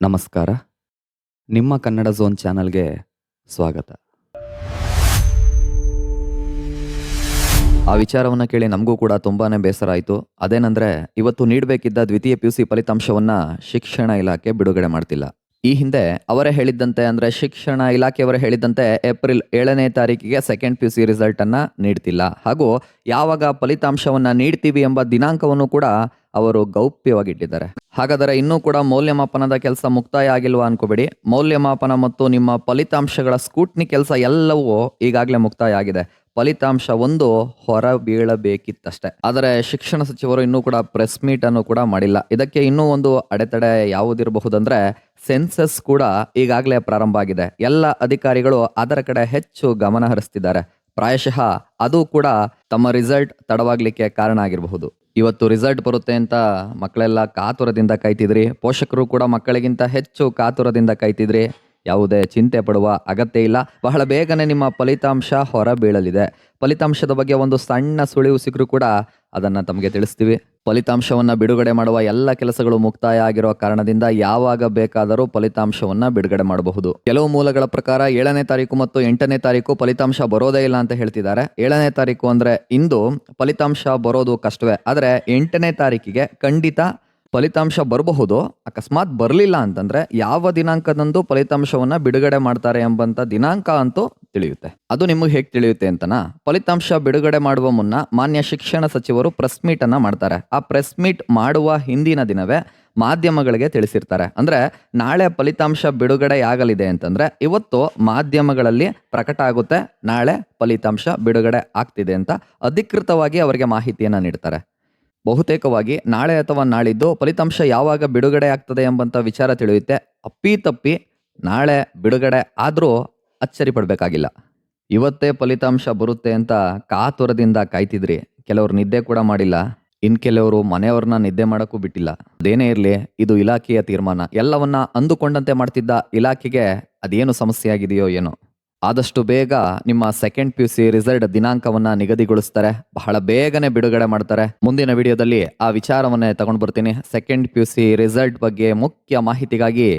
ನಮಸ್ಕಾರ. ನಿಮ್ಮ ಕನ್ನಡ ಝೋನ್ ಚಾನಲ್‌ಗೆ ಸ್ವಾಗತ. ಆ ವಿಚಾರವನ್ನ ಕೇಳಿ ನಮಗೂ ಕೂಡ ತುಂಬಾನೇ ಬೇಸರ ಆಯ್ತು. ಅದೇನಂದ್ರೆ ಇವತ್ತು ನೀಡಬೇಕಿದ್ದ ದ್ವಿತೀಯ ಪಿಯುಸಿ ಫಲಿತಾಂಶವನ್ನ ಶಿಕ್ಷಣ ಇಲಾಖೆ ಬಿಡುಗಡೆ ಮಾಡ್ತಿಲ್ಲ. ಈ ಹಿಂದೆ ಅವರೇ ಹೇಳಿದ್ದಂತೆ ಅಂದ್ರೆ ಶಿಕ್ಷಣ ಇಲಾಖೆಯವರೇ ಹೇಳಿದ್ದಂತೆ ಏಪ್ರಿಲ್ 7ನೇ ತಾರೀಕಿಗೆ ಸೆಕೆಂಡ್ ಪಿಯುಸಿ ರಿಸಲ್ಟ್ ಅನ್ನ ನೀಡ್ತಿಲ್ಲ. ಹಾಗೂ ಯಾವಾಗ ಫಲಿತಾಂಶವನ್ನ ನೀಡ್ತೀವಿ ಎಂಬ ದಿನಾಂಕವನ್ನು ಕೂಡ ಅವರು ಗೌಪ್ಯವಾಗಿಟ್ಟಿದ್ದಾರೆ. ಹಾಗಾದರೆ ಇನ್ನೂ ಕೂಡ ಮೌಲ್ಯಮಾಪನದ ಕೆಲಸ ಮುಕ್ತಾಯ ಆಗಿಲ್ವಾ ಅನ್ಕೋಬೇಡಿ. ಮೌಲ್ಯಮಾಪನ ಮತ್ತು ನಿಮ್ಮ ಫಲಿತಾಂಶಗಳ ಸ್ಕೂಟ್ನಿ ಕೆಲಸ ಎಲ್ಲವೂ ಈಗಾಗಲೇ ಮುಕ್ತಾಯ ಆಗಿದೆ. ಫಲಿತಾಂಶ ಒಂದು ಹೊರ ಬೀಳಬೇಕಿತ್ತಷ್ಟೇ. ಆದರೆ ಶಿಕ್ಷಣ ಸಚಿವರು ಇನ್ನೂ ಕೂಡ ಪ್ರೆಸ್ ಮೀಟ್ ಅನ್ನು ಕೂಡ ಮಾಡಿಲ್ಲ. ಇದಕ್ಕೆ ಇನ್ನೂ ಒಂದು ಅಡೆತಡೆ ಯಾವುದಿರಬಹುದಂದ್ರೆ ಸೆನ್ಸಸ್ ಕೂಡ ಈಗಾಗಲೇ ಪ್ರಾರಂಭ ಆಗಿದೆ. ಎಲ್ಲ ಅಧಿಕಾರಿಗಳು ಅದರ ಕಡೆ ಹೆಚ್ಚು ಗಮನ ಹರಿಸ್ತಿದ್ದಾರೆ. ಪ್ರಾಯಶಃ ಅದು ಕೂಡ ತಮ್ಮ ರಿಸಲ್ಟ್ ತಡವಾಗ್ಲಿಕ್ಕೆ ಕಾರಣ ಆಗಿರಬಹುದು. ಇವತ್ತು ರಿಸಲ್ಟ್ ಬರುತ್ತೆ ಅಂತ ಮಕ್ಕಳೆಲ್ಲ ಕಾತುರದಿಂದ ಕಾಯ್ತಿದ್ರಿ. ಪೋಷಕರು ಕೂಡ ಮಕ್ಕಳಿಗಿಂತ ಹೆಚ್ಚು ಕಾತುರದಿಂದ ಕಾಯ್ತಿದ್ರಿ. ಯಾವುದೇ ಚಿಂತೆ ಪಡುವ ಅಗತ್ಯ ಇಲ್ಲ. ಬಹಳ ಬೇಗನೆ ನಿಮ್ಮ ಫಲಿತಾಂಶ ಹೊರ ಬೀಳಲಿದೆ. ಫಲಿತಾಂಶದ ಬಗ್ಗೆ ಒಂದು ಸಣ್ಣ ಸುಳಿವು ಸಿಕ್ಕರೂ ಕೂಡ ಅದನ್ನ ತಮಗೆ ತಿಳಿಸ್ತೀವಿ. ಫಲಿತಾಂಶವನ್ನ ಬಿಡುಗಡೆ ಮಾಡುವ ಎಲ್ಲ ಕೆಲಸಗಳು ಮುಕ್ತಾಯ ಆಗಿರುವ ಕಾರಣದಿಂದ ಯಾವಾಗ ಬೇಕಾದರೂ ಫಲಿತಾಂಶವನ್ನ ಬಿಡುಗಡೆ ಮಾಡಬಹುದು. ಕೆಲವು ಮೂಲಗಳ ಪ್ರಕಾರ 7ನೇ ತಾರೀಕು ಮತ್ತು 8ನೇ ತಾರೀಕು ಫಲಿತಾಂಶ ಬರೋದೇ ಇಲ್ಲ ಅಂತ ಹೇಳ್ತಿದ್ದಾರೆ. 7ನೇ ತಾರೀಕು ಅಂದ್ರೆ ಇಂದು ಫಲಿತಾಂಶ ಬರೋದು ಕಷ್ಟವೇ. ಆದ್ರೆ 8ನೇ ತಾರೀಕಿಗೆ ಖಂಡಿತ ಫಲಿತಾಂಶ ಬರಬಹುದು. ಅಕಸ್ಮಾತ್ ಬರಲಿಲ್ಲ ಅಂತಂದ್ರೆ ಯಾವ ದಿನಾಂಕದಂದು ಫಲಿತಾಂಶವನ್ನ ಬಿಡುಗಡೆ ಮಾಡ್ತಾರೆ ಎಂಬಂತ ದಿನಾಂಕ ಅಂತೂ ತಿಳಿಯುತ್ತೆ. ಅದು ನಿಮಗೆ ಹೇಗೆ ತಿಳಿಯುತ್ತೆ ಅಂತನಾ? ಫಲಿತಾಂಶ ಬಿಡುಗಡೆ ಮಾಡುವ ಮುನ್ನ ಮಾನ್ಯ ಶಿಕ್ಷಣ ಸಚಿವರು ಪ್ರೆಸ್ ಮೀಟ್ ಅನ್ನ ಮಾಡ್ತಾರೆ. ಆ ಪ್ರೆಸ್ ಮೀಟ್ ಮಾಡುವ ಹಿಂದಿನ ದಿನವೇ ಮಾಧ್ಯಮಗಳಿಗೆ ತಿಳಿಸಿರ್ತಾರೆ. ಅಂದ್ರೆ ನಾಳೆ ಫಲಿತಾಂಶ ಬಿಡುಗಡೆ ಆಗಲಿದೆ ಅಂತಂದ್ರೆ ಇವತ್ತು ಮಾಧ್ಯಮಗಳಲ್ಲಿ ಪ್ರಕಟ ಆಗುತ್ತೆ, ನಾಳೆ ಫಲಿತಾಂಶ ಬಿಡುಗಡೆ ಆಗ್ತಿದೆ ಅಂತ ಅಧಿಕೃತವಾಗಿ ಅವರಿಗೆ ಮಾಹಿತಿಯನ್ನ ನೀಡ್ತಾರೆ. ಬಹುತೇಕವಾಗಿ ನಾಳೆ ಅಥವಾ ನಾಳಿದ್ದು ಫಲಿತಾಂಶ ಯಾವಾಗ ಬಿಡುಗಡೆ ಆಗ್ತದೆ ಎಂಬಂತ ವಿಚಾರ ತಿಳಿಯುತ್ತೆ. ಅಪ್ಪಿತಪ್ಪಿ ನಾಳೆ ಬಿಡುಗಡೆ ಆದ್ರೂ ಅಚ್ಚರಿ ಪಡ್ಬೇಕಾಗಿಲ್ಲ. ಇವತ್ತೇ ಫಲಿತಾಂಶ ಬರುತ್ತೆ ಅಂತ ಕಾತುರದಿಂದ ಕಾಯ್ತಿದ್ರಿ. ಕೆಲವರು ನಿದ್ದೆ ಕೂಡ ಮಾಡಿಲ್ಲ. ಇನ್ ಕೆಲವರು ಮನೆಯವ್ರನ್ನ ನಿದ್ದೆ ಮಾಡಕ್ಕೂ ಬಿಟ್ಟಿಲ್ಲ. ಅದೇನೇ ಇರ್ಲಿ, ಇದು ಇಲಾಖೆಯ ತೀರ್ಮಾನ. ಎಲ್ಲವನ್ನ ಅಂದುಕೊಂಡಂತೆ ಮಾಡ್ತಿದ್ದ ಇಲಾಖೆಗೆ ಅದೇನು ಸಮಸ್ಯೆ ಆಗಿದೆಯೋ ಏನೋ. ಆದಷ್ಟು ಬೇಗ ನಿಮ್ಮ ಸೆಕೆಂಡ್ ಪಿಯುಸಿ ರಿಸಲ್ಟ್ ದಿನಾಂಕವನ್ನ ನಿಗದಿಗೊಳಿಸ್ತಾರೆ. ಬಹಳ ಬೇಗನೆ ಬಿಡುಗಡೆ ಮಾಡ್ತಾರೆ. ಮುಂದಿನ ವಿಡಿಯೋದಲ್ಲಿ ಆ ವಿಚಾರವನ್ನೇ ತಗೊಂಡು ಬರ್ತೀನಿ. ಸೆಕೆಂಡ್ ಪಿಯುಸಿ ರಿಸಲ್ಟ್ ಬಗ್ಗೆ ಮುಖ್ಯ ಮಾಹಿತಿಗಾಗಿ